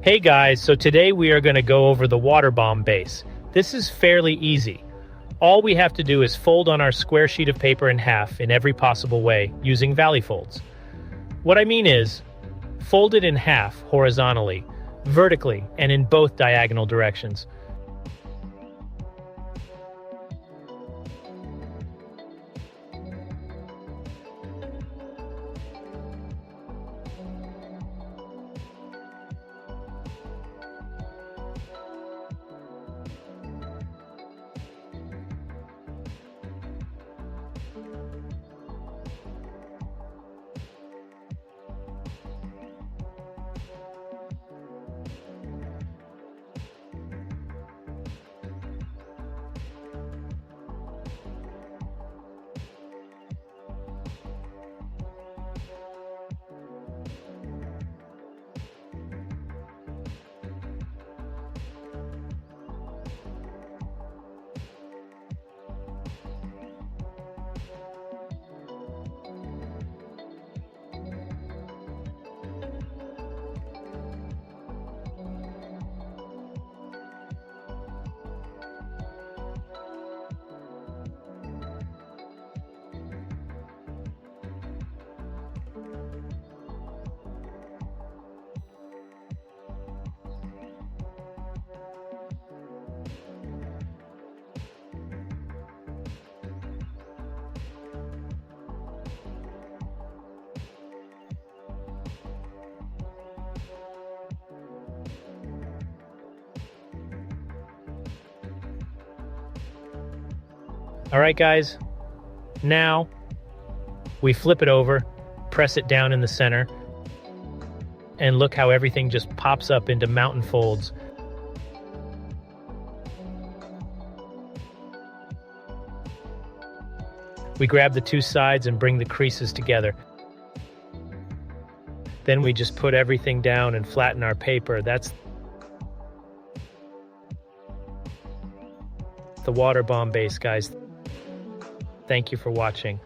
Hey guys, so today we are going to go over the water bomb base. This is fairly easy. All we have to do is fold on our square sheet of paper in half in every possible way using valley folds. What I mean is, fold it in half horizontally, vertically, and in both diagonal directions. All right, guys, now we flip it over, press it down in the center, and look how everything just pops up into mountain folds. We grab the two sides and bring the creases together. Then we just put everything down and flatten our paper. That's the water bomb base, guys. Thank you for watching.